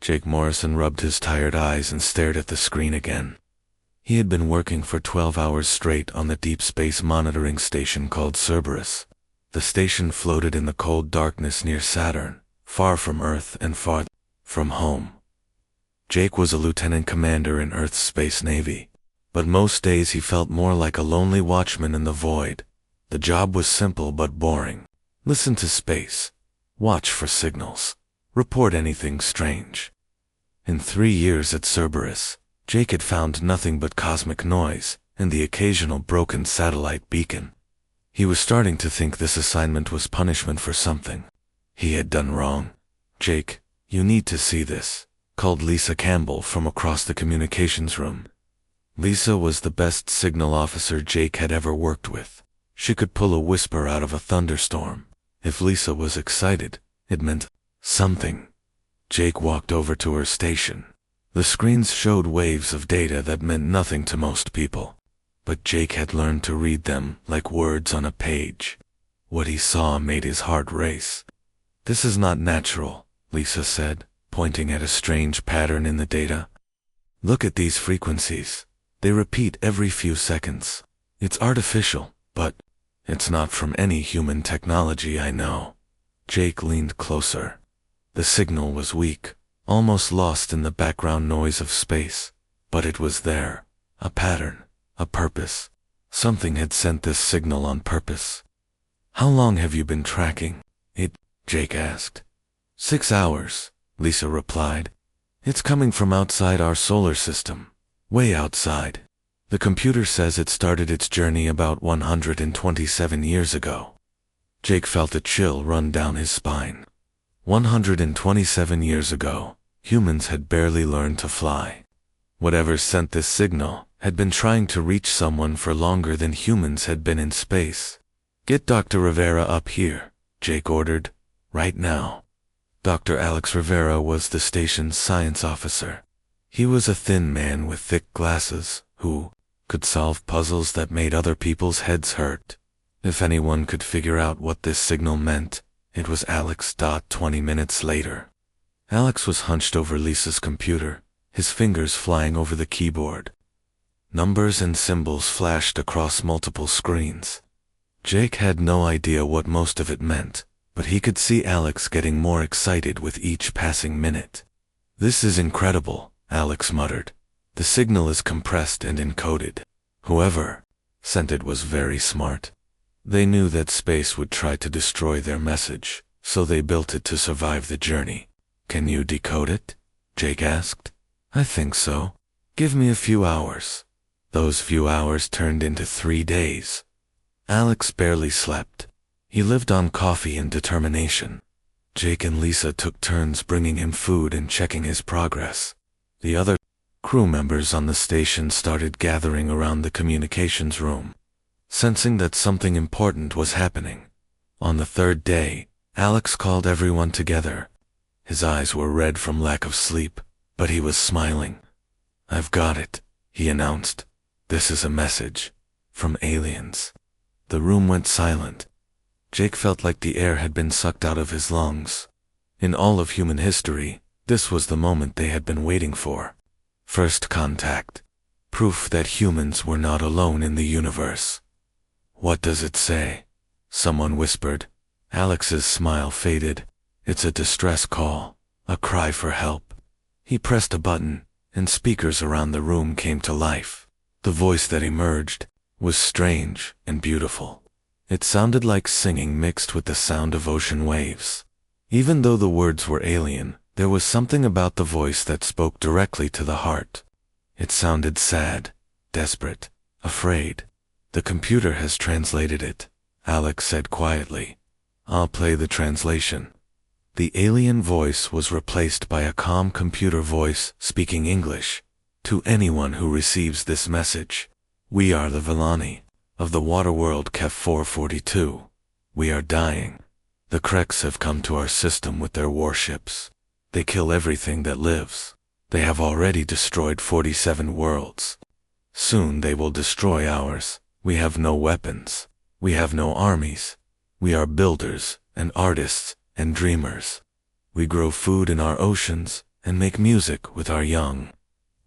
Jake Morrison rubbed his tired eyes and stared at the screen again. He had been working for 12 hours straight on the deep space monitoring station called Cerberus. The station floated in the cold darkness near Saturn, far from Earth and far from home. Jake was a lieutenant commander in Earth's space navy, but most days he felt more like a lonely watchman in the void. The job was simple but boring. Listen to space. Watch for signals. Report anything strange. In 3 years at Cerberus, Jake had found nothing but cosmic noise and the occasional broken satellite beacon. He was starting to think this assignment was punishment for something he had done wrong. "Jake, you need to see this," called Lisa Campbell from across the communications room. Lisa was the best signal officer Jake had ever worked with. She could pull a whisper out of a thunderstorm. If Lisa was excited, it meant something. Jake walked over to her station. The screens showed waves of data that meant nothing to most people, but Jake had learned to read them like words on a page. What he saw made his heart race. "This is not natural," Lisa said, pointing at a strange pattern in the data. "Look at these frequencies. They repeat every few seconds. It's artificial, but it's not from any human technology I know." Jake leaned closer. The signal was weak, almost lost in the background noise of space, but it was there. A pattern, a purpose. Something had sent this signal on purpose. "How long have you been tracking it?" Jake asked. 6 hours, Lisa replied. "It's coming from outside our solar system, way outside. The computer says it started its journey about 127 years ago." Jake felt a chill run down his spine. 127 years ago, humans had barely learned to fly. Whatever sent this signal had been trying to reach someone for longer than humans had been in space. "Get Dr. Rivera up here," Jake ordered. "Right now." Dr. Alex Rivera was the station's science officer. He was a thin man with thick glasses, who could solve puzzles that made other people's heads hurt. If anyone could figure out what this signal meant, it was Alex. 20 minutes later. Alex was hunched over Lisa's computer, his fingers flying over the keyboard. Numbers and symbols flashed across multiple screens. Jake had no idea what most of it meant, but he could see Alex getting more excited with each passing minute. "This is incredible," Alex muttered. "The signal is compressed and encoded." Whoever sent it was very smart. They knew that space would try to destroy their message, so they built it to survive the journey. "Can you decode it?" Jake asked. "I think so. Give me a few hours." Those few hours turned into 3 days. Alex barely slept. He lived on coffee and determination. Jake and Lisa took turns bringing him food and checking his progress. The other crew members on the station started gathering around the communications room, sensing that something important was happening. On the 3rd day, Alex called everyone together. His eyes were red from lack of sleep, but he was smiling. "I've got it," he announced. "This is a message from aliens." The room went silent. Jake felt like the air had been sucked out of his lungs. In all of human history, this was the moment they had been waiting for. First contact. Proof that humans were not alone in the universe. "What does it say?" someone whispered. Alex's smile faded. "It's a distress call, a cry for help." He pressed a button, and speakers around the room came to life. The voice that emerged was strange and beautiful. It sounded like singing mixed with the sound of ocean waves. Even though the words were alien, there was something about the voice that spoke directly to the heart. It sounded sad, desperate, afraid. "The computer has translated it," Alex said quietly. "I'll play the translation." The alien voice was replaced by a calm computer voice speaking English. "To anyone who receives this message, we are the Villani of the waterworld Kef 442. We are dying. The Kreks have come to our system with their warships. They kill everything that lives. They have already destroyed 47 worlds. Soon they will destroy ours. We have no weapons. We have no armies. We are builders and artists and dreamers. We grow food in our oceans and make music with our young.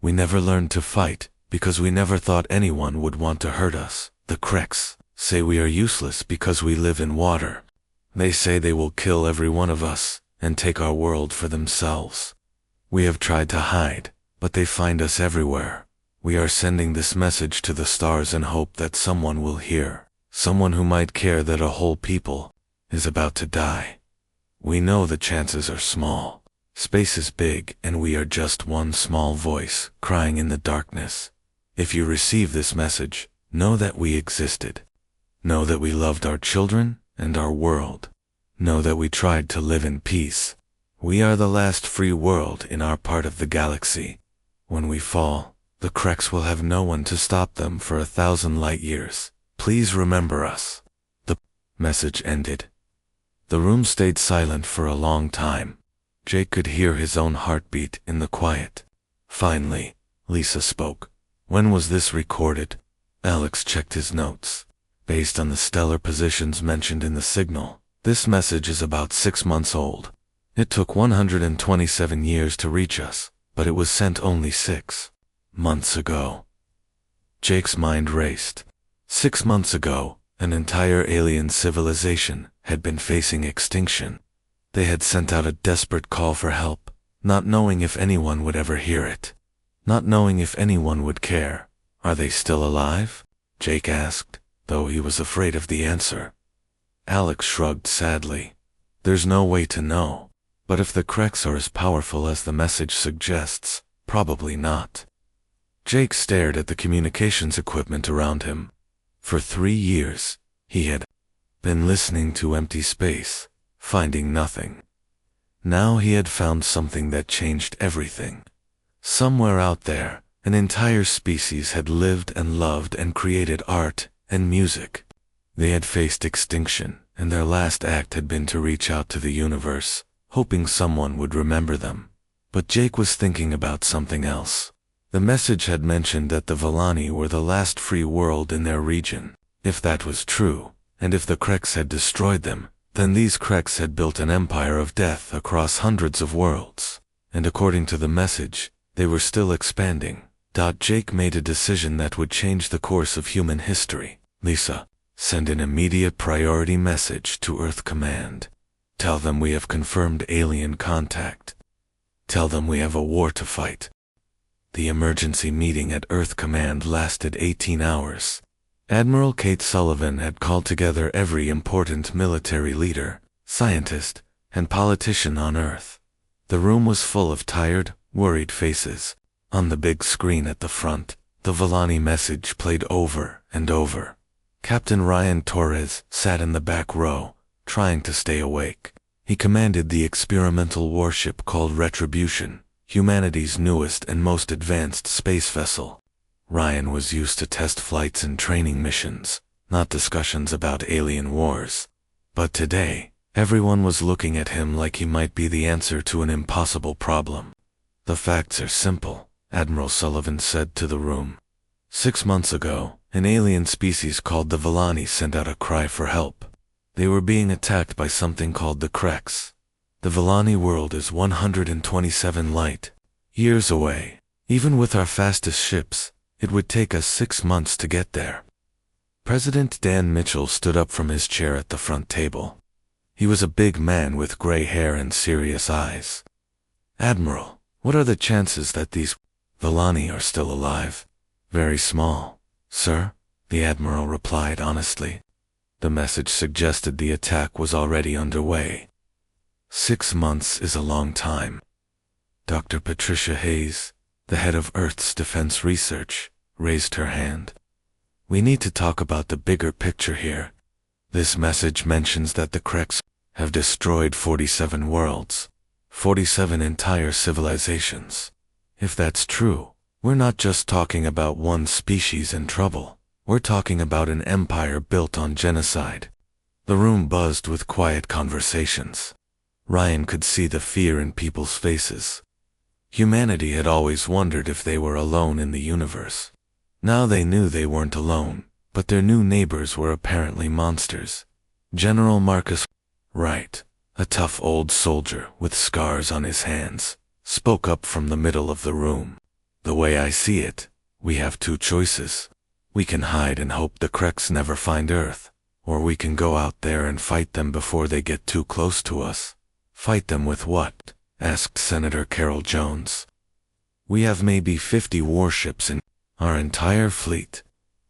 We never learned to fight, because we never thought anyone would want to hurt us. The Kreks say we are useless because we live in water. They say they will kill every one of us, and take our world for themselves. We have tried to hide, but they find us everywhere. We are sending this message to the stars in hope that someone will hear. Someone who might care that a whole people is about to die. We know the chances are small. Space is big, and we are just one small voice crying in the darkness. If you receive this message, know that we existed. Know that we loved our children and our world. Know that we tried to live in peace. We are the last free world in our part of the galaxy. When we fall, the Kreks will have no one to stop them for 1,000 light years. Please remember us. The message ended. The room stayed silent for a long time. Jake could hear his own heartbeat in the quiet. Finally, Lisa spoke. When was this recorded? Alex checked his notes. Based on the stellar positions mentioned in the signal, this message is about 6 months old. It took 127 years to reach us, but it was sent only 6 months ago. Jake's mind raced. 6 months ago, an entire alien civilization had been facing extinction. They had sent out a desperate call for help, not knowing if anyone would ever hear it. Not knowing if anyone would care. Are they still alive? Jake asked, though he was afraid of the answer. Alex shrugged sadly. There's no way to know. But if the Kreks are as powerful as the message suggests, probably not. Jake stared at the communications equipment around him. For 3 years, he had been listening to empty space, finding nothing. Now he had found something that changed everything. Somewhere out there, an entire species had lived and loved and created art and music. They had faced extinction, and their last act had been to reach out to the universe, hoping someone would remember them. But Jake was thinking about something else. The message had mentioned that the Villani were the last free world in their region. If that was true, and if the Kreks had destroyed them, then these Kreks had built an empire of death across hundreds of worlds. And according to the message, they were still expanding. Jake made a decision that would change the course of human history. Lisa, send an immediate priority message to Earth Command. Tell them we have confirmed alien contact. Tell them we have a war to fight. The emergency meeting at Earth Command lasted 18 hours. Admiral Kate Sullivan had called together every important military leader, scientist, and politician on Earth. The room was full of tired, worried faces. On the big screen at the front, the Villani message played over and over. Captain Ryan Torres sat in the back row, trying to stay awake. He commanded the experimental warship called Retribution, humanity's newest and most advanced space vessel. Ryan was used to test flights and training missions, not discussions about alien wars. But today, everyone was looking at him like he might be the answer to an impossible problem. The facts are simple, Admiral Sullivan said to the room. 6 months ago, an alien species called the Villani sent out a cry for help. They were being attacked by something called the Kreks. The Villani world is 127 light years away. Even with our fastest ships, it would take us 6 months to get there. President Dan Mitchell stood up from his chair at the front table. He was a big man with gray hair and serious eyes. Admiral, what are the chances that these Villani are still alive? Very small, sir, the Admiral replied honestly. The message suggested the attack was already underway. 6 months is a long time. Dr. Patricia Hayes, the head of Earth's Defense Research, raised her hand. We need to talk about the bigger picture here. This message mentions that the Kreks have destroyed 47 worlds, 47 entire civilizations. If that's true, we're not just talking about one species in trouble. We're talking about an empire built on genocide. The room buzzed with quiet conversations. Ryan could see the fear in people's faces. Humanity had always wondered if they were alone in the universe. Now they knew they weren't alone, but their new neighbors were apparently monsters. General Marcus Wright, a tough old soldier with scars on his hands, spoke up from the middle of the room. The way I see it, we have two choices. We can hide and hope the Kreks never find Earth, or we can go out there and fight them before they get too close to us. Fight them with what? Asked Senator Carol Jones. We have maybe 50 warships in our entire fleet.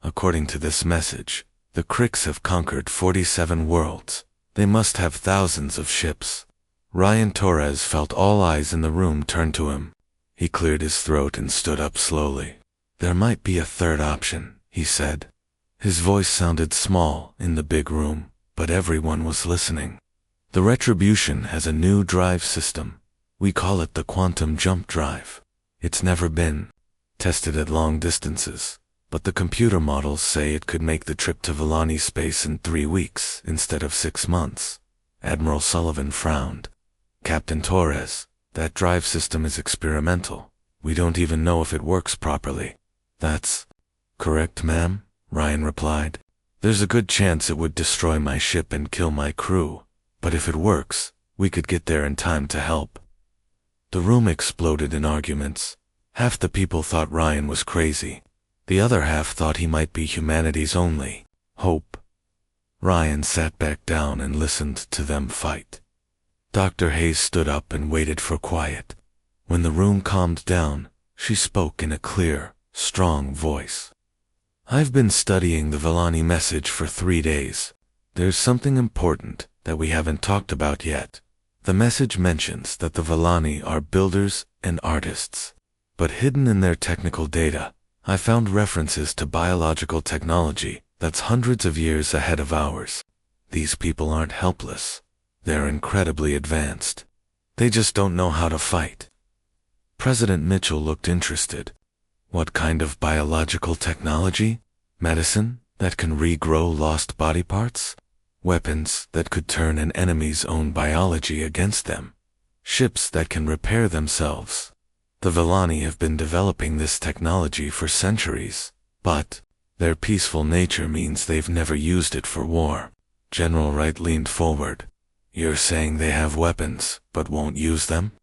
According to this message, the Kreks have conquered 47 worlds. They must have thousands of ships. Ryan Torres felt all eyes in the room turn to him. He cleared his throat and stood up slowly. There might be a third option, he said. His voice sounded small in the big room, but everyone was listening. The Retribution has a new drive system. We call it the quantum jump drive. It's never been tested at long distances, but the computer models say it could make the trip to Villani space in 3 weeks instead of 6 months. Admiral Sullivan frowned. Captain Torres, that drive system is experimental. We don't even know if it works properly. That's correct, ma'am, Ryan replied. There's a good chance it would destroy my ship and kill my crew, but if it works, we could get there in time to help. The room exploded in arguments. Half the people thought Ryan was crazy. The other half thought he might be humanity's only hope. Ryan sat back down and listened to them fight. Dr. Hayes stood up and waited for quiet. When the room calmed down, she spoke in a clear, strong voice. I've been studying the Villani message for 3 days. There's something important that we haven't talked about yet. The message mentions that the Villani are builders and artists. But hidden in their technical data, I found references to biological technology that's hundreds of years ahead of ours. These people aren't helpless. They're incredibly advanced. They just don't know how to fight. President Mitchell looked interested. What kind of biological technology? Medicine that can regrow lost body parts? Weapons that could turn an enemy's own biology against them? Ships that can repair themselves? The Villani have been developing this technology for centuries, but their peaceful nature means they've never used it for war. General Wright leaned forward. You're saying they have weapons, but won't use them?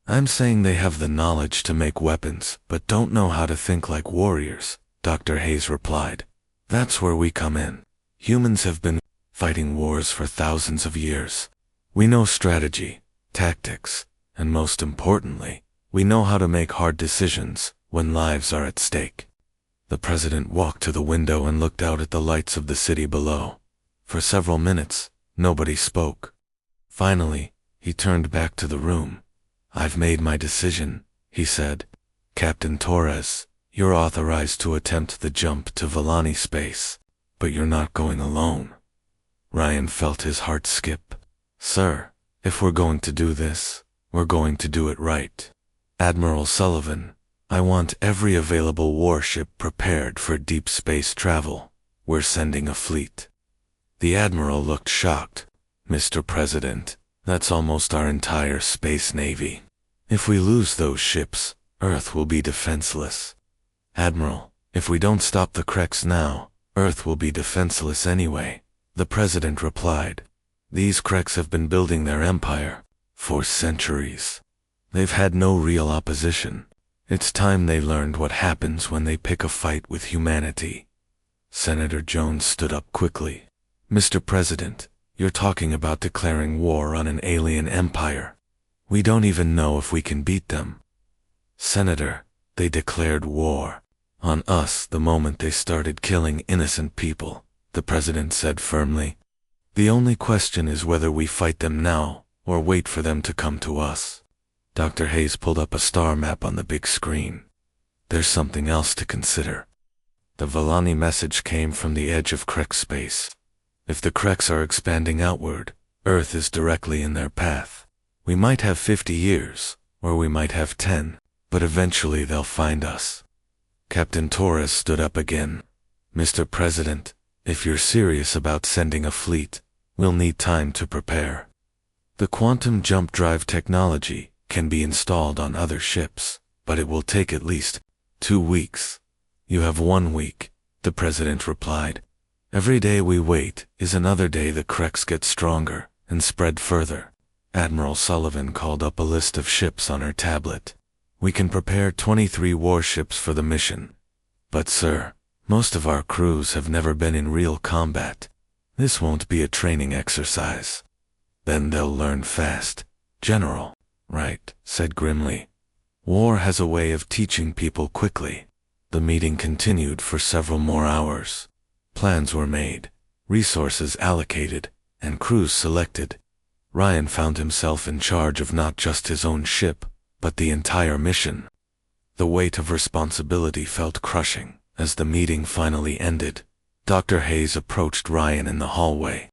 I'm saying they have the knowledge to make weapons, but don't know how to think like warriors, Dr. Hayes replied. That's where we come in. Humans have been fighting wars for thousands of years. We know strategy, tactics, and most importantly, we know how to make hard decisions when lives are at stake. The president walked to the window and looked out at the lights of the city below. For several minutes, nobody spoke. Finally, he turned back to the room. I've made my decision, he said. Captain Torres, you're authorized to attempt the jump to Villani space, but you're not going alone. Ryan felt his heart skip. Sir, if we're going to do this, we're going to do it right. Admiral Sullivan, I want every available warship prepared for deep space travel. We're sending a fleet. The Admiral looked shocked. Mr. President, that's almost our entire space navy. If we lose those ships, Earth will be defenseless. Admiral, if we don't stop the Kreks now, Earth will be defenseless anyway, the President replied. These Kreks have been building their empire for centuries. They've had no real opposition. It's time they learned what happens when they pick a fight with humanity. Senator Jones stood up quickly. Mr. President, you're talking about declaring war on an alien empire. We don't even know if we can beat them. Senator, they declared war on us the moment they started killing innocent people, the president said firmly. The only question is whether we fight them now or wait for them to come to us. Dr. Hayes pulled up a star map on the big screen. There's something else to consider. The Villani message came from the edge of Krek space. If the Kreks are expanding outward, Earth is directly in their path. We might have 50 years, or we might have 10, but eventually they'll find us. Captain Torres stood up again. Mr. President, if you're serious about sending a fleet, we'll need time to prepare. The quantum jump drive technology can be installed on other ships, but it will take at least 2 weeks. You have 1 week, the president replied. Every day we wait is another day the Kreks get stronger and spread further. Admiral Sullivan called up a list of ships on her tablet. We can prepare 23 warships for the mission. But sir, most of our crews have never been in real combat. This won't be a training exercise. Then they'll learn fast. General. Right, said grimly. War has a way of teaching people quickly. The meeting continued for several more hours. Plans were made, resources allocated, and crews selected. Ryan found himself in charge of not just his own ship, but the entire mission. The weight of responsibility felt crushing. As the meeting finally ended, Dr. Hayes approached Ryan in the hallway.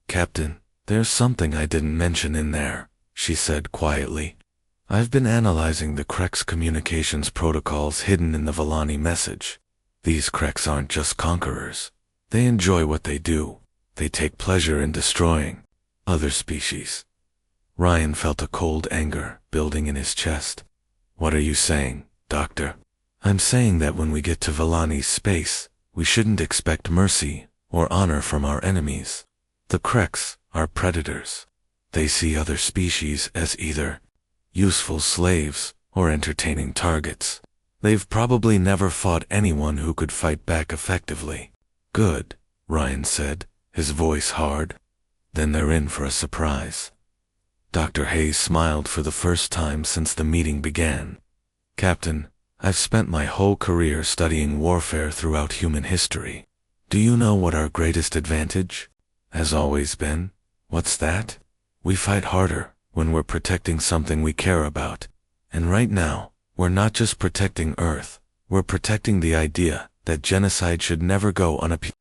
Captain, there's something I didn't mention in there, she said quietly. I've been analyzing the Krex communications protocols hidden in the Villani message. These Krex aren't just conquerors. They enjoy what they do. They take pleasure in destroying other species. Ryan felt a cold anger building in his chest. What are you saying, Doctor? I'm saying that when we get to Villani's space, we shouldn't expect mercy or honor from our enemies. The Krex are predators. They see other species as either useful slaves or entertaining targets. They've probably never fought anyone who could fight back effectively. Good, Ryan said, his voice hard. Then they're in for a surprise. Dr. Hayes smiled for the first time since the meeting began. Captain, I've spent my whole career studying warfare throughout human history. Do you know what our greatest advantage has always been? What's that? We fight harder when we're protecting something we care about. And right now, we're not just protecting Earth, we're protecting the idea that genocide should never go unappeased.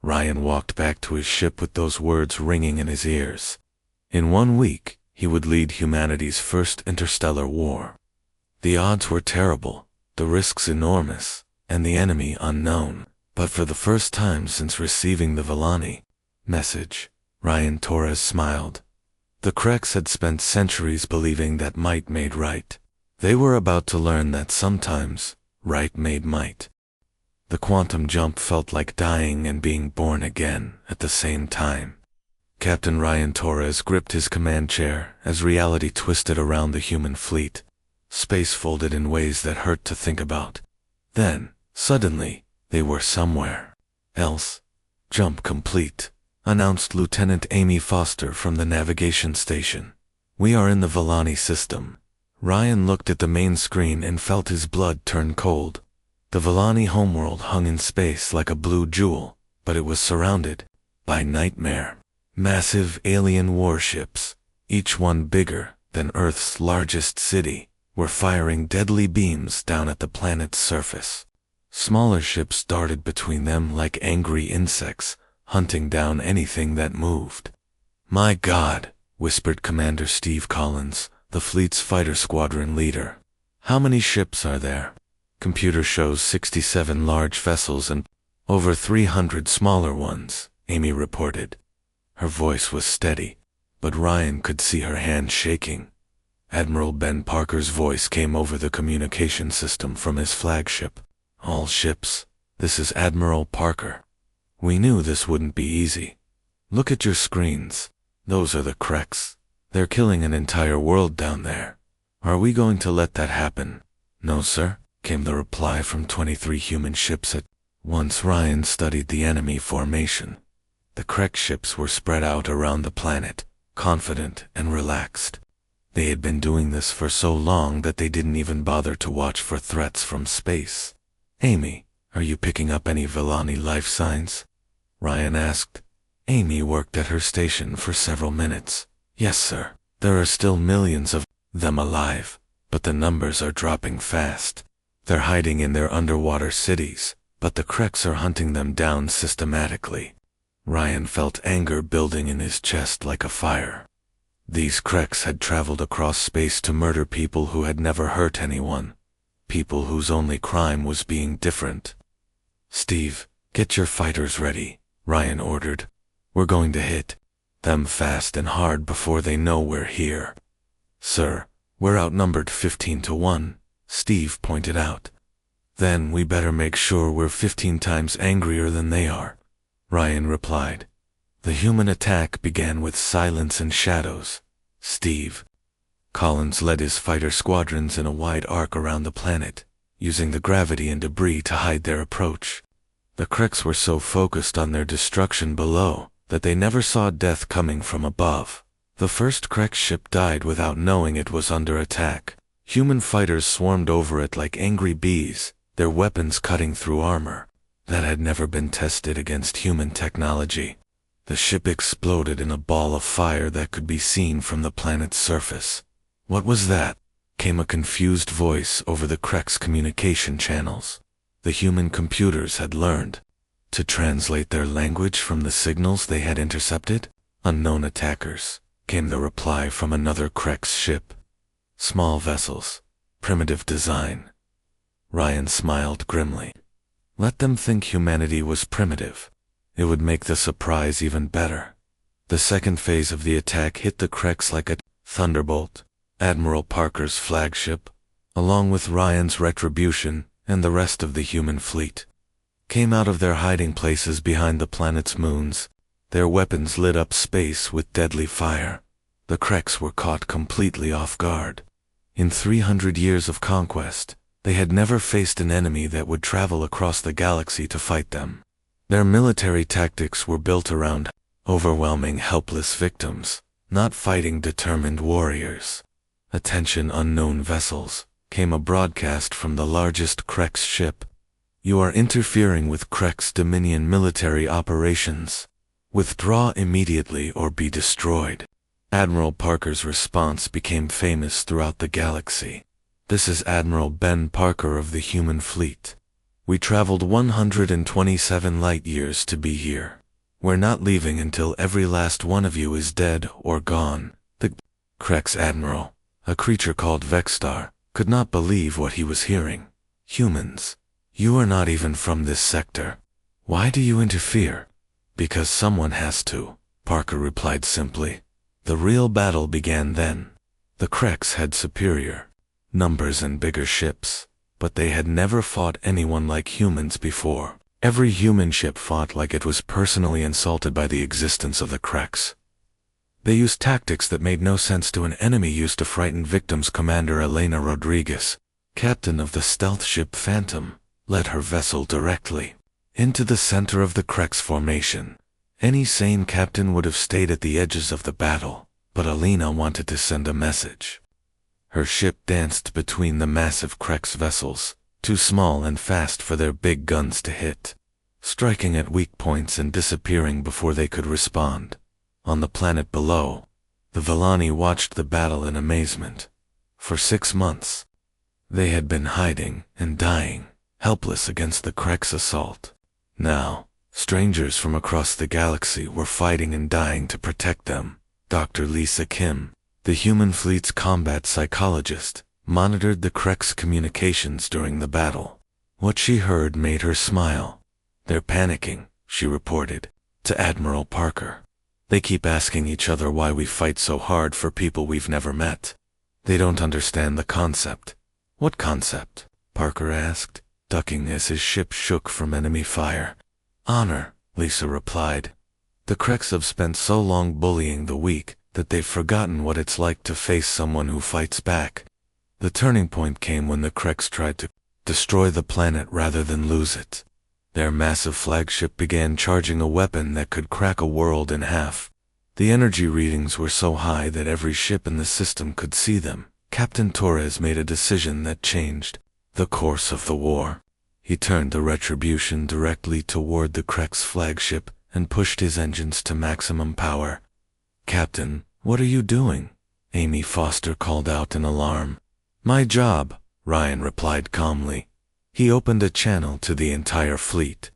Ryan walked back to his ship with those words ringing in his ears. In 1 week, he would lead humanity's first interstellar war. The odds were terrible, the risks enormous, and the enemy unknown. But for the first time since receiving the Villani message, Ryan Torres smiled. The Krex had spent centuries believing that might made right. They were about to learn that sometimes, right made might. The quantum jump felt like dying and being born again at the same time. Captain Ryan Torres gripped his command chair as reality twisted around the human fleet. Space folded in ways that hurt to think about. Then, suddenly, they were somewhere else. Jump complete, announced Lieutenant Amy Foster from the navigation station. We are in the Villani system. Ryan looked at the main screen and felt his blood turn cold. The Villani homeworld hung in space like a blue jewel, but it was surrounded by nightmare. Massive alien warships, each one bigger than Earth's largest city, were firing deadly beams down at the planet's surface. Smaller ships darted between them like angry insects, hunting down anything that moved. My God, whispered Commander Steve Collins, the fleet's fighter squadron leader. How many ships are there? Computer shows 67 large vessels and over 300 smaller ones, Amy reported. Her voice was steady, but Ryan could see her hand shaking. Admiral Ben Parker's voice came over the communication system from his flagship. All ships, this is Admiral Parker. We knew this wouldn't be easy. Look at your screens. Those are the Krex. They're killing an entire world down there. Are we going to let that happen? No, sir, came the reply from 23 human ships at once. Ryan studied the enemy formation. The Krex ships were spread out around the planet, confident and relaxed. They had been doing this for so long that they didn't even bother to watch for threats from space. Amy, are you picking up any Villani life signs? Ryan asked. Amy worked at her station for several minutes. Yes, sir. There are still millions of them alive, but the numbers are dropping fast. They're hiding in their underwater cities, but the Krex are hunting them down systematically. Ryan felt anger building in his chest like a fire. These Krex had traveled across space to murder people who had never hurt anyone, people whose only crime was being different. Steve, get your fighters ready, Ryan ordered. We're going to hit them fast and hard before they know we're here. Sir, we're outnumbered 15-1, Steve pointed out. Then we better make sure we're 15 times angrier than they are, Ryan replied. The human attack began with silence and shadows. Steve Collins led his fighter squadrons in a wide arc around the planet, using the gravity and debris to hide their approach. The Kreks were so focused on their destruction below that they never saw death coming from above. The first Krek ship died without knowing it was under attack. Human fighters swarmed over it like angry bees, their weapons cutting through armor that had never been tested against human technology. The ship exploded in a ball of fire that could be seen from the planet's surface. "What was that?" came a confused voice over the Krek's communication channels. The human computers had learned to translate their language from the signals they had intercepted. "Unknown attackers," came the reply from another Krek's ship. "Small vessels, primitive design." Ryan smiled grimly. Let them think humanity was primitive. It would make the surprise even better. The second phase of the attack hit the Kreks like a thunderbolt. Admiral Parker's flagship, along with Ryan's Retribution and the rest of the human fleet, came out of their hiding places behind the planet's moons. Their weapons lit up space with deadly fire. The Kreks were caught completely off guard. In 300 years of conquest, they had never faced an enemy that would travel across the galaxy to fight them. Their military tactics were built around overwhelming helpless victims, not fighting determined warriors. "Attention unknown vessels," came a broadcast from the largest Krek's ship. "You are interfering with Krek's Dominion military operations. Withdraw immediately or be destroyed." Admiral Parker's response became famous throughout the galaxy. "This is Admiral Ben Parker of the human fleet. We traveled 127 light years to be here. We're not leaving until every last one of you is dead or gone." The Krek's admiral, a creature called Vexstar, could not believe what he was hearing. "Humans, you are not even from this sector. Why do you interfere?" "Because someone has to," Parker replied simply. The real battle began then. The Kreks had superior numbers and bigger ships, but they had never fought anyone like humans before. Every human ship fought like it was personally insulted by the existence of the Kreks. They used tactics that made no sense to an enemy used to frighten victims. Commander Elena Rodriguez, captain of the stealth ship Phantom, led her vessel directly into the center of the Kreks formation. Any sane captain would have stayed at the edges of the battle, but Elena wanted to send a message. Her ship danced between the massive Kreks vessels, too small and fast for their big guns to hit, striking at weak points and disappearing before they could respond. On the planet below, the Villani watched the battle in amazement. For 6 months, they had been hiding and dying, helpless against the Kreks' assault. Now, strangers from across the galaxy were fighting and dying to protect them. Dr. Lisa Kim, the human fleet's combat psychologist, monitored the Kreks' communications during the battle. What she heard made her smile. "They're panicking," she reported to Admiral Parker. "They keep asking each other why we fight so hard for people we've never met. They don't understand the concept." "What concept?" Parker asked, ducking as his ship shook from enemy fire. "Honor," Lisa replied. "The Kreks have spent so long bullying the weak that they've forgotten what it's like to face someone who fights back." The turning point came when the Kreks tried to destroy the planet rather than lose it. Their massive flagship began charging a weapon that could crack a world in half. The energy readings were so high that every ship in the system could see them. Captain Torres made a decision that changed the course of the war. He turned the Retribution directly toward the Kreks' flagship and pushed his engines to maximum power. "Captain, what are you doing?" Amy Foster called out in alarm. "My job," Ryan replied calmly. He opened a channel to the entire fleet.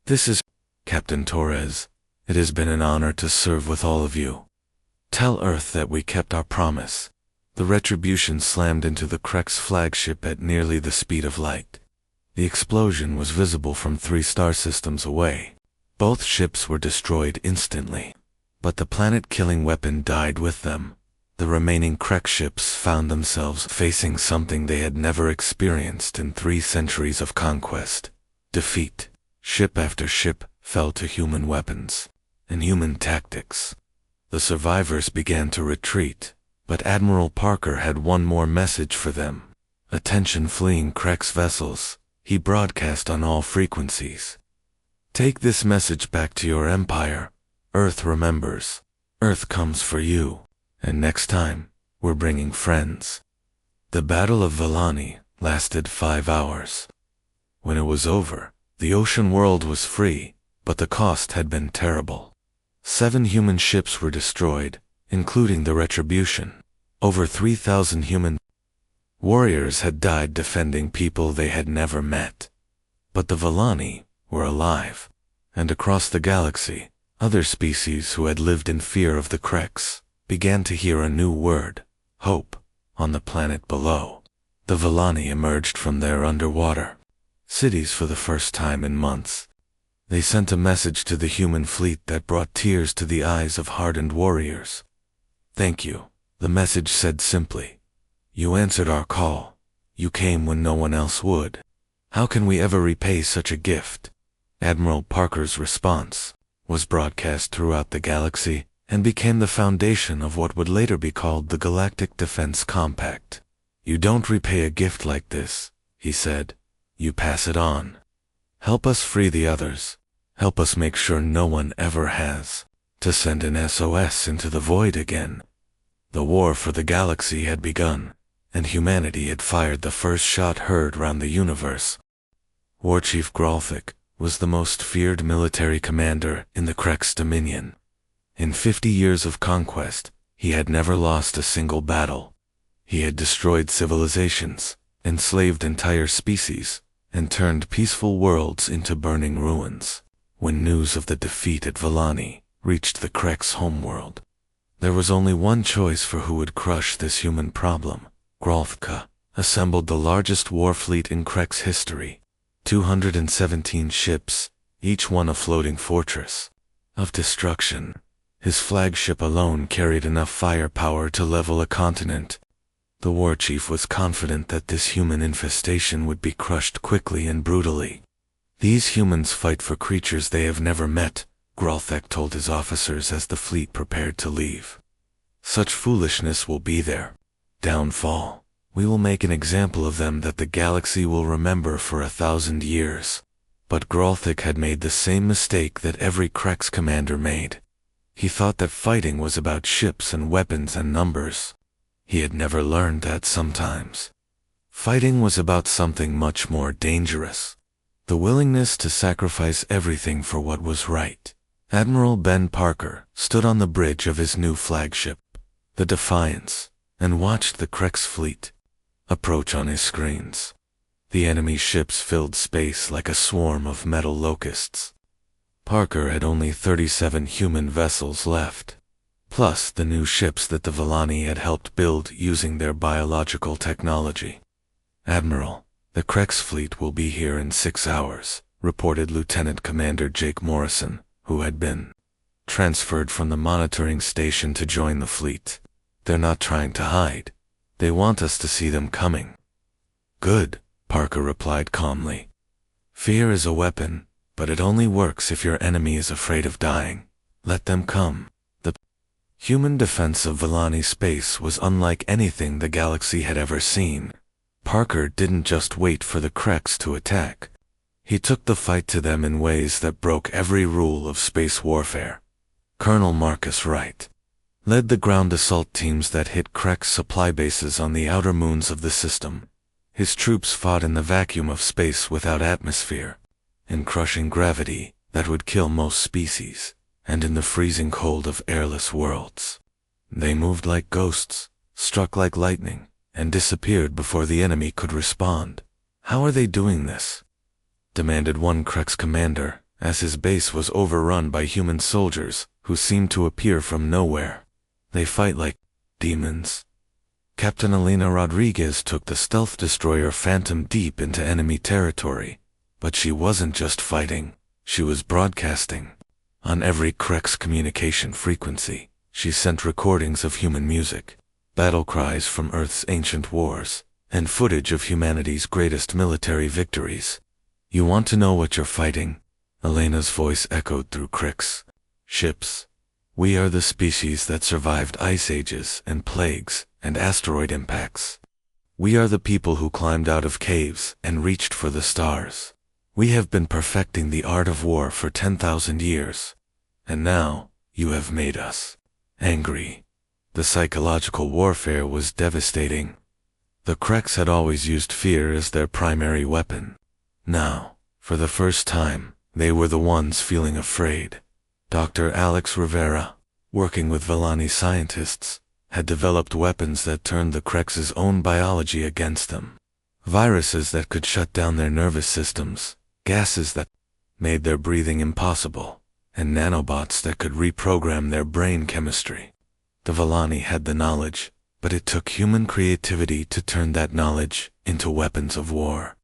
"This is Captain Torres. It has been an honor to serve with all of you. Tell Earth that we kept our promise." The Retribution slammed into the Kreks' flagship at nearly the speed of light. The explosion was visible from 3 star systems away. Both ships were destroyed instantly, but the planet-killing weapon died with them. The remaining Krek ships found themselves facing something they had never experienced in 3 centuries of conquest: defeat. Ship after ship fell to human weapons and human tactics. The survivors began to retreat, But Admiral Parker had one more message for them. Attention fleeing Krex vessels, he broadcast on all frequencies. Take this message back to your empire. Earth remembers. Earth comes for you. And next time, we're bringing friends. The Battle of Vellani lasted 5 hours. When it was over, the ocean world was free, but the cost had been terrible. 7 human ships were destroyed, including the Retribution. Over 3,000 human warriors had died defending people they had never met. But the Vellani were alive, and across the galaxy, other species who had lived in fear of the Krex began to hear a new word, hope, on the planet below. The Vellani emerged from their underwater cities for the first time in months. They sent a message to the human fleet that brought tears to the eyes of hardened warriors. Thank you, the message said simply. You answered our call. You came when no one else would. How can we ever repay such a gift? Admiral Parker's response was broadcast throughout the galaxy and became the foundation of what would later be called the Galactic Defense Compact. You don't repay a gift like this, he said. You pass it on. Help us free the others. Help us make sure no one ever has to send an SOS into the void again. The war for the galaxy had begun, and humanity had fired the first shot heard round the universe. War Chief Galactic was the most feared military commander in the Krex Dominion. In 50 years of conquest, he had never lost a single battle. He had destroyed civilizations, enslaved entire species, and turned peaceful worlds into burning ruins. When news of the defeat at Vellani reached the Krex homeworld, there was only one choice for who would crush this human problem. Galactic assembled the largest war fleet in Krex history, 217 ships, each one a floating fortress of destruction. His flagship alone carried enough firepower to level a continent. The war chief was confident that this human infestation would be crushed quickly and brutally. These humans fight for creatures they have never met, Galactic told his officers as the fleet prepared to leave. Such foolishness will be their downfall. We will make an example of them that the galaxy will remember for 1,000 years. But Galactic had made the same mistake that every Krex commander made. He thought that fighting was about ships and weapons and numbers. He had never learned that sometimes fighting was about something much more dangerous. The willingness to sacrifice everything for what was right. Admiral Ben Parker stood on the bridge of his new flagship, the Defiance, and watched the Krex fleet approach on his screens. The enemy ships filled space like a swarm of metal locusts. Parker had only 37 human vessels left, plus the new ships that the Vellani had helped build using their biological technology. Admiral, the Krex fleet will be here in 6 hours, reported Lieutenant Commander Jake Morrison, who had been transferred from the monitoring station to join the fleet. They're not trying to hide. They want us to see them coming. Good, Parker replied calmly. Fear is a weapon, but it only works if your enemy is afraid of dying. Let them come. The human defense of Vellani space was unlike anything the galaxy had ever seen. Parker didn't just wait for the Krex to attack. He took the fight to them in ways that broke every rule of space warfare. Colonel Marcus Wright led the ground assault teams that hit Krex supply bases on the outer moons of the system. His troops fought in the vacuum of space without atmosphere, in crushing gravity that would kill most species, and in the freezing cold of airless worlds. They moved like ghosts, struck like lightning, and disappeared before the enemy could respond. How are they doing this? Demanded one Krex commander, as his base was overrun by human soldiers who seemed to appear from nowhere. They fight like demons. Captain Elena Rodriguez took the stealth destroyer Phantom deep into enemy territory, but she wasn't just fighting, she was broadcasting. On every Krex communication frequency, she sent recordings of human music, battle cries from Earth's ancient wars, and footage of humanity's greatest military victories. You want to know what you're fighting? Elena's voice echoed through Krex. Ships. We are the species that survived ice ages and plagues and asteroid impacts. We are the people who climbed out of caves and reached for the stars. We have been perfecting the art of war for 10,000 years. And now, you have made us angry. The psychological warfare was devastating. The Kreks had always used fear as their primary weapon. Now, for the first time, they were the ones feeling afraid. Dr. Alex Rivera, working with Vellani scientists, had developed weapons that turned the Kreks' own biology against them. Viruses that could shut down their nervous systems, gases that made their breathing impossible, and nanobots that could reprogram their brain chemistry. The Vellani had the knowledge, but it took human creativity to turn that knowledge into weapons of war.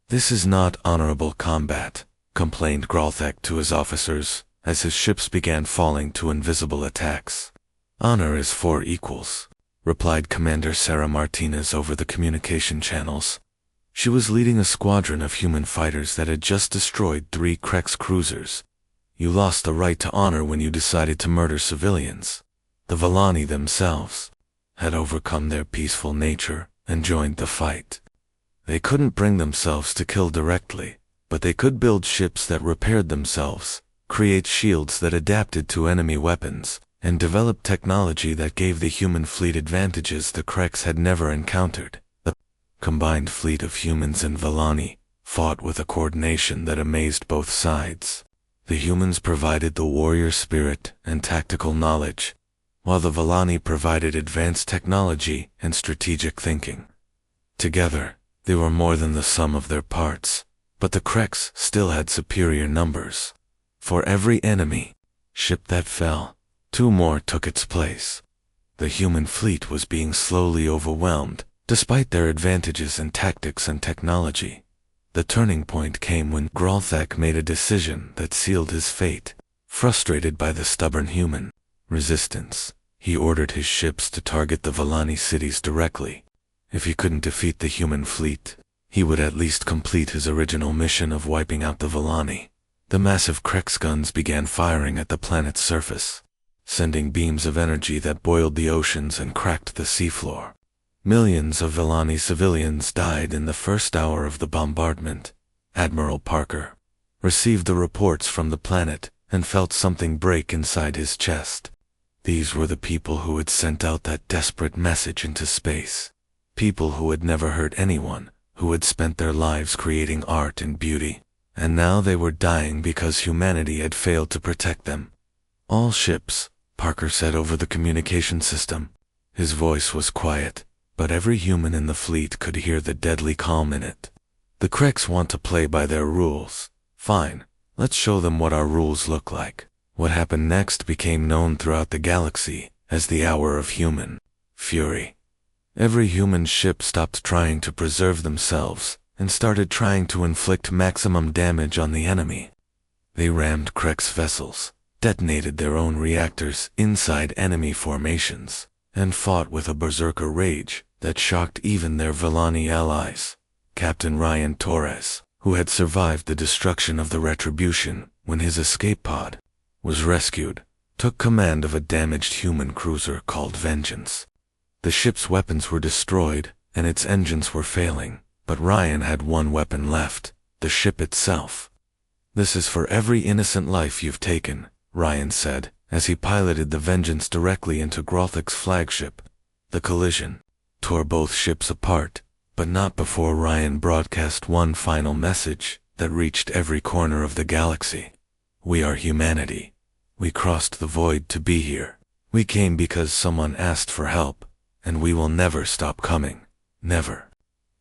"This is not honorable combat," complained Gralthek to his officers as his ships began falling to invisible attacks. "Honor is for equals," replied Commander Sarah Martinez over the communication channels. She was leading a squadron of human fighters that had just destroyed 3 Kreks cruisers. "You lost the right to honor when you decided to murder civilians." The Vellani themselves had overcome their peaceful nature and joined the fight. They couldn't bring themselves to kill directly, but they could build ships that repaired themselves, create shields that adapted to enemy weapons, and develop technology that gave the human fleet advantages the Kreks had never encountered. The combined fleet of humans and Vellani fought with a coordination that amazed both sides. The humans provided the warrior spirit and tactical knowledge, while the Vellani provided advanced technology and strategic thinking. Together, they were more than the sum of their parts, but the Kreks still had superior numbers. For every enemy ship that fell, 2 more took its place. The human fleet was being slowly overwhelmed, despite their advantages in tactics and technology. The turning point came when Gralthek made a decision that sealed his fate. Frustrated by the stubborn human resistance, he ordered his ships to target the Vellani cities directly. If he couldn't defeat the human fleet, he would at least complete his original mission of wiping out the Vellani. The massive Kreks guns began firing at the planet's surface, sending beams of energy that boiled the oceans and cracked the seafloor. Millions of Vellani civilians died in the first hour of the bombardment. Admiral Parker received the reports from the planet and felt something break inside his chest. These were the people who had sent out that desperate message into space. People who had never hurt anyone, who had spent their lives creating art and beauty, and now they were dying because humanity had failed to protect them. "All ships," Parker said over the communication system. His voice was quiet, but every human in the fleet could hear the deadly calm in it. "The Kreks want to play by their rules. Fine, let's show them what our rules look like." What happened next became known throughout the galaxy as the Hour of Human Fury. Every human ship stopped trying to preserve themselves and started trying to inflict maximum damage on the enemy. They rammed Kreks vessels, detonated their own reactors inside enemy formations, and fought with a berserker rage that shocked even their Vellani allies. Captain Ryan Torres, who had survived the destruction of the Retribution when his escape pod was rescued, took command of a damaged human cruiser called Vengeance. The ship's weapons were destroyed and its engines were failing, but Ryan had one weapon left, the ship itself. "This is for every innocent life you've taken," Ryan said, as he piloted the Vengeance directly into Gralthek's flagship. The collision tore both ships apart, but not before Ryan broadcast one final message that reached every corner of the galaxy. "We are humanity. We crossed the void to be here. We came because someone asked for help, and we will never stop coming. Never."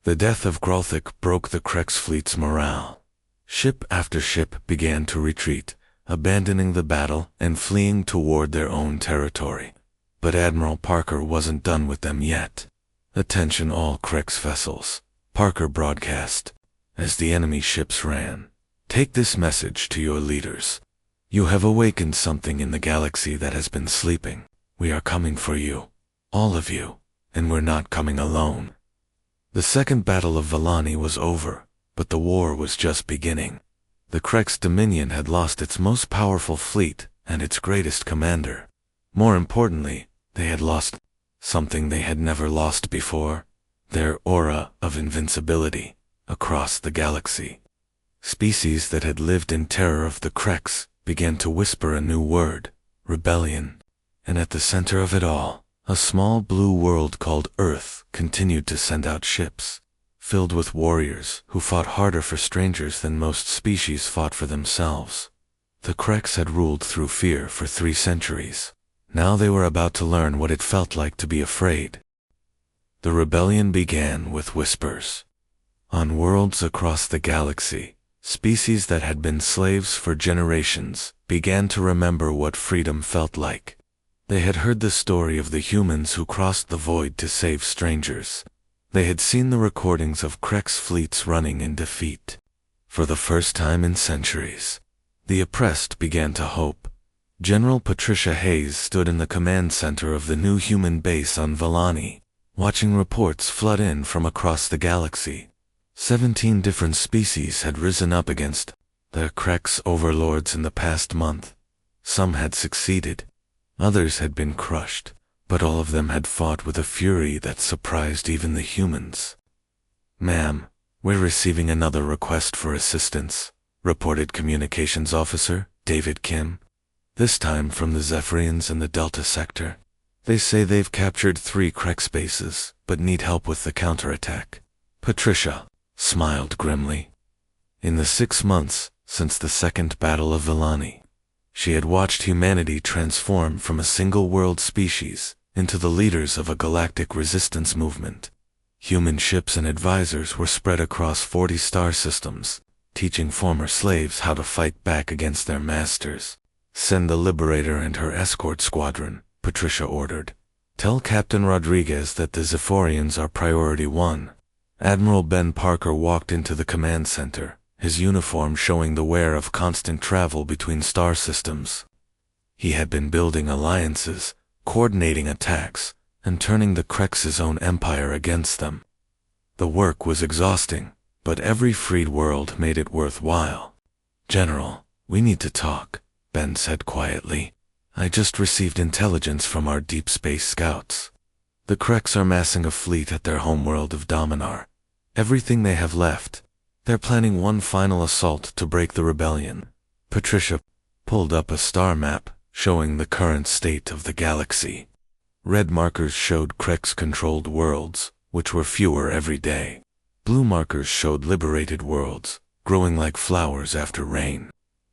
The death of Gralthek broke the Kreks fleet's morale. Ship after ship began to retreat, abandoning the battle and fleeing toward their own territory. But Admiral Parker wasn't done with them yet. "Attention all Kreks vessels," Parker broadcast, as the enemy ships ran. "Take this message to your leaders. You have awakened something in the galaxy that has been sleeping. We are coming for you, all of you, and we're not coming alone." The Second Battle of Vellani was over, but the war was just beginning. The Kreks Dominion had lost its most powerful fleet and its greatest commander. More importantly, they had lost something they had never lost before: their aura of invincibility across the galaxy. Species that had lived in terror of the Kreks began to whisper a new word: rebellion. And at the center of it all, a small blue world called Earth continued to send out ships, filled with warriors who fought harder for strangers than most species fought for themselves. The Kreks had ruled through fear for 3 centuries. Now they were about to learn what it felt like to be afraid. The rebellion began with whispers. On worlds across the galaxy, species that had been slaves for generations began to remember what freedom felt like. They had heard the story of the humans who crossed the void to save strangers. They had seen the recordings of Kreks fleets running in defeat. For the first time in centuries, the oppressed began to hope. General Patricia Hayes stood in the command center of the new human base on Valani, watching reports flood in from across the galaxy. 17 different species had risen up against the Kreks overlords in the past month. Some had succeeded, others had been crushed, but all of them had fought with a fury that surprised even the humans. "Ma'am, we're receiving another request for assistance," reported Communications Officer David Kim, this time from the Zephyrians in the Delta sector. "They say they've captured 3 Kreks bases, but need help with the counterattack." Patricia smiled grimly. In the 6 months since the Second Battle of Valani, she had watched humanity transform from a single-world species into the leaders of a galactic resistance movement. Human ships and advisors were spread across 40 star systems, teaching former slaves how to fight back against their masters. "Send the Liberator and her escort squadron," Patricia ordered. "Tell Captain Rodriguez that the Zephyrians are priority 1. Admiral Ben Parker walked into the command center, his uniform showing the wear of constant travel between star systems. He had been building alliances, coordinating attacks, and turning the Kreks' own empire against them. The work was exhausting, but every freed world made it worthwhile. "General, we need to talk," Ben said quietly. "I just received intelligence from our deep space scouts. The Kreks are massing a fleet at their homeworld of Dominar. Everything they have left. They're planning one final assault to break the rebellion." Patricia pulled up a star map showing the current state of the galaxy. Red markers showed Kreks-controlled worlds, which were fewer every day. Blue markers showed liberated worlds, growing like flowers after rain.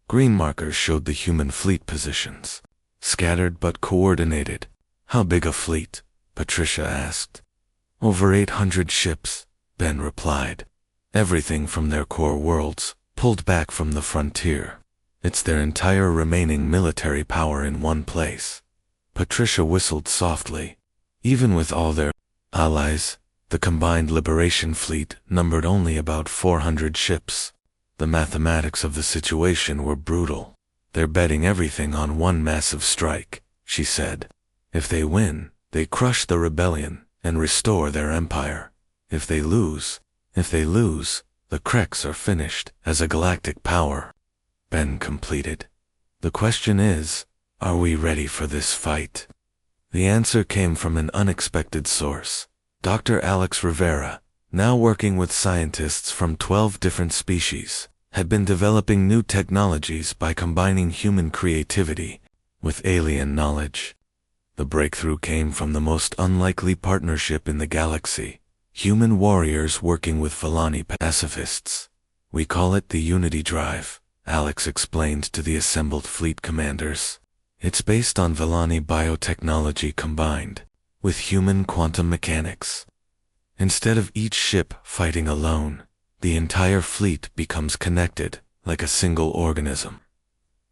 Green markers showed the human fleet positions, scattered but coordinated. "How big a fleet?" Patricia asked. "Over 800 ships," Ben replied. "Everything from their core worlds, pulled back from the frontier. It's their entire remaining military power in one place." Patricia whistled softly. Even with all their allies, the combined Liberation fleet numbered only about 400 ships. The mathematics of the situation were brutal. "They're betting everything on one massive strike," she said. "If they win, they crush the rebellion and restore their empire. If they lose, the Kreks are finished as a galactic power." Ben completed. "The question is, are we ready for this fight?" The answer came from an unexpected source. Dr. Alex Rivera, now working with scientists from 12 different species, had been developing new technologies by combining human creativity with alien knowledge. The breakthrough came from the most unlikely partnership in the galaxy: human warriors working with Valani pacifists. "We call it the Unity Drive," Alex explained to the assembled fleet commanders. "It's based on Valani biotechnology combined with human quantum mechanics. Instead of each ship fighting alone, the entire fleet becomes connected like a single organism.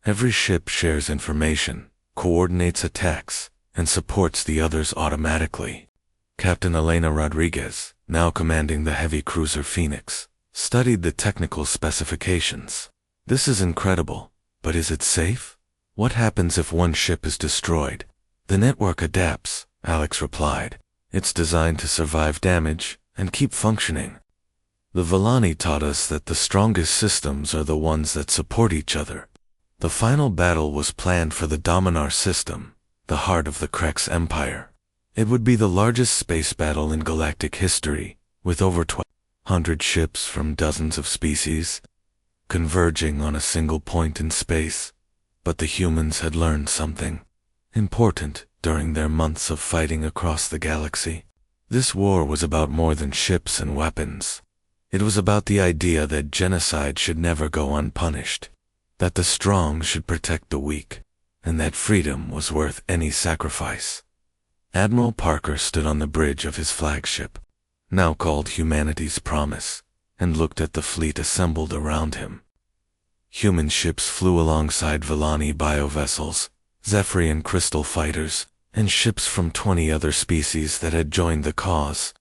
Every ship shares information, coordinates attacks, and supports the others automatically." Captain Elena Rodriguez, now commanding the heavy cruiser Phoenix, studied the technical specifications. "This is incredible, but is it safe? What happens if one ship is destroyed?" "The network adapts," Alex replied. "It's designed to survive damage and keep functioning. The Valani taught us that the strongest systems are the ones that support each other." The final battle was planned for the Dominar system, the heart of the Krex Empire. It would be the largest space battle in galactic history, with over 1,200 ships from dozens of species, converging on a single point in space. But the humans had learned something important during their months of fighting across the galaxy. This war was about more than ships and weapons. It was about the idea that genocide should never go unpunished, that the strong should protect the weak, and that freedom was worth any sacrifice. Admiral Parker stood on the bridge of his flagship, now called Humanity's Promise, and looked at the fleet assembled around him. Human ships flew alongside Villani biovessels, Zephyrian crystal fighters, and ships from 20 other species that had joined the cause.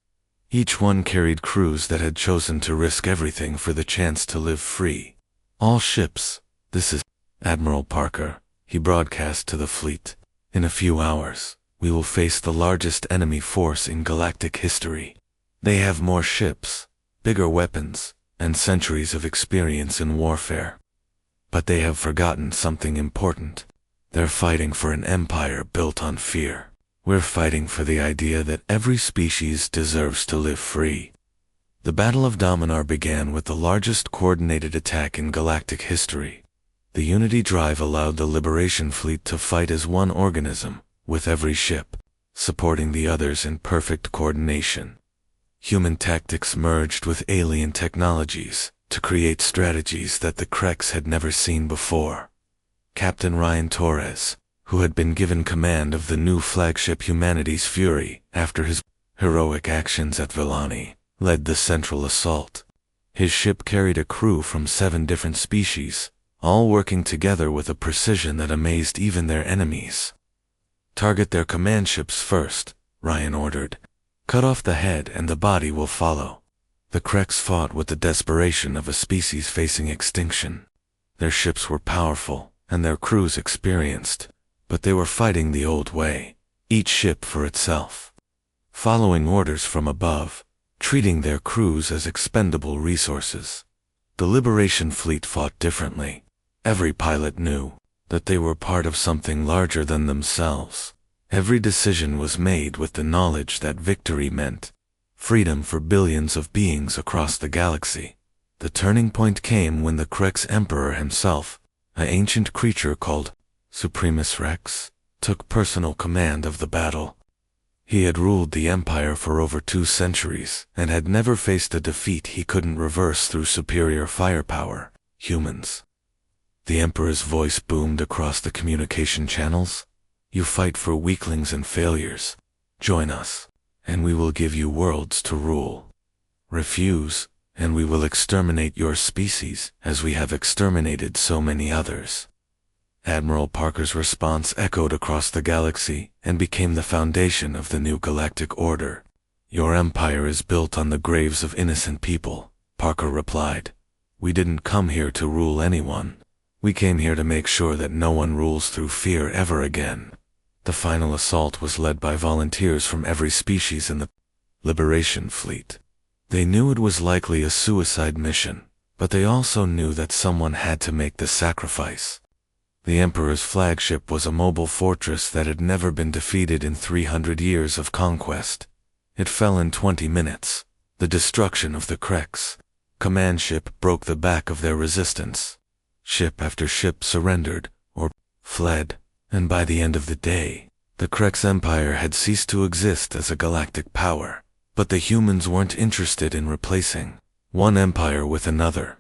Each one carried crews that had chosen to risk everything for the chance to live free. All ships, this is Admiral Parker, he broadcast to the fleet. In a few hours, we will face the largest enemy force in galactic history. They have more ships, bigger weapons, and centuries of experience in warfare. But they have forgotten something important. They're fighting for an empire built on fear. We're fighting for the idea that every species deserves to live free. The Battle of Dominar began with the largest coordinated attack in galactic history. The Unity Drive allowed the Liberation Fleet to fight as one organism, with every ship supporting the others in perfect coordination. Human tactics merged with alien technologies to create strategies that the Krex had never seen before. Captain Ryan Torres, who had been given command of the new flagship Humanity's Fury after his heroic actions at Villani, led the central assault. His ship carried a crew from 7 different species, all working together with a precision that amazed even their enemies. "Target their command ships first," Ryan ordered. "Cut off the head and the body will follow." The Krex fought with the desperation of a species facing extinction. Their ships were powerful, and their crews experienced, but they were fighting the old way, each ship for itself, following orders from above, treating their crews as expendable resources. The Liberation Fleet fought differently. Every pilot knew that they were part of something larger than themselves. Every decision was made with the knowledge that victory meant freedom for billions of beings across the galaxy. The turning point came when the Krex Emperor himself, an ancient creature called Supremus Rex, took personal command of the battle. He had ruled the Empire for over 2 centuries and had never faced a defeat he couldn't reverse through superior firepower, humans. The Emperor's voice boomed across the communication channels. "You fight for weaklings and failures. Join us, and we will give you worlds to rule. Refuse, and we will exterminate your species as we have exterminated so many others." Admiral Parker's response echoed across the galaxy and became the foundation of the new galactic order. "Your empire is built on the graves of innocent people," Parker replied. "We didn't come here to rule anyone. We came here to make sure that no one rules through fear ever again." The final assault was led by volunteers from every species in the Liberation Fleet. They knew it was likely a suicide mission, but they also knew that someone had to make the sacrifice. The Emperor's flagship was a mobile fortress that had never been defeated in 300 years of conquest. It fell in 20 minutes. The destruction of the Krex command ship broke the back of their resistance. Ship after ship surrendered or fled, and by the end of the day, the Krex Empire had ceased to exist as a galactic power. But the humans weren't interested in replacing one empire with another.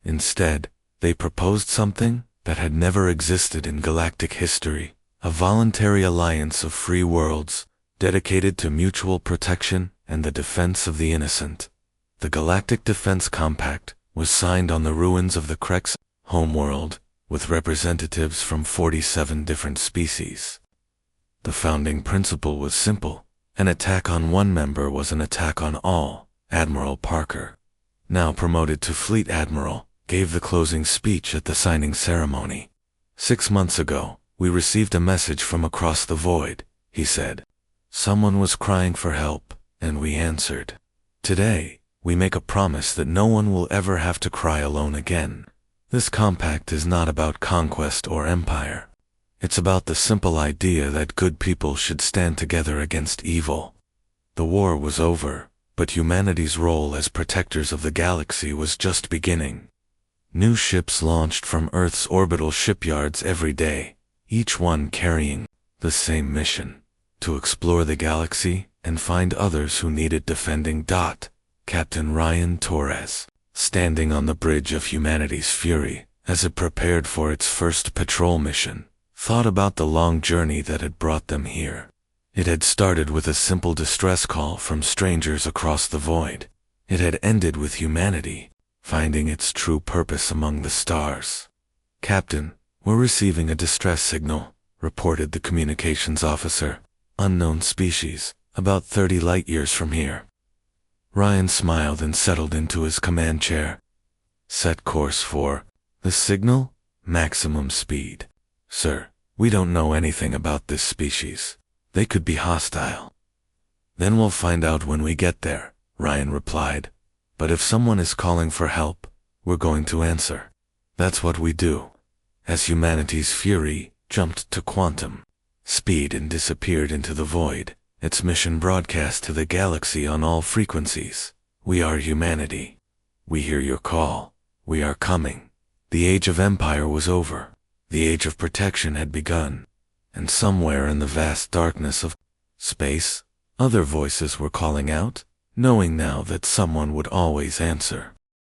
Instead, they proposed something that had never existed in galactic history, a voluntary alliance of free worlds, dedicated to mutual protection and the defense of the innocent. The Galactic Defense Compact was signed on the ruins of the Krex homeworld, with representatives from 47 different species. The founding principle was simple. An attack on one member was an attack on all. Admiral Parker, now promoted to Fleet Admiral, gave the closing speech at the signing ceremony. 6 months ago, we received a message from across the void, he said. Someone was crying for help, and we answered. Today, we make a promise that no one will ever have to cry alone again. This compact is not about conquest or empire. It's about the simple idea that good people should stand together against evil. The war was over, but humanity's role as protectors of the galaxy was just beginning. New ships launched from Earth's orbital shipyards every day, each one carrying the same mission: to explore the galaxy and find others who needed defending. Captain Ryan Torres, standing on the bridge of humanity's fury as it prepared for its first patrol mission, thought about the long journey that had brought them here. It had started with a simple distress call from strangers across the void. It had ended with humanity finding its true purpose among the stars. "Captain, we're receiving a distress signal," reported the communications officer. "Unknown species, about 30 light-years from here." Ryan smiled and settled into his command chair. "Set course for the signal? Maximum speed." "Sir, we don't know anything about this species. They could be hostile." "Then we'll find out when we get there," Ryan replied. "But if someone is calling for help, we're going to answer. That's what we do." As humanity's fury jumped to quantum speed and disappeared into the void, its mission broadcast to the galaxy on all frequencies: "We are humanity. We hear your call. We are coming." The age of empire was over. The age of protection had begun. And somewhere in the vast darkness of space, other voices were calling out, knowing now that someone would always answer.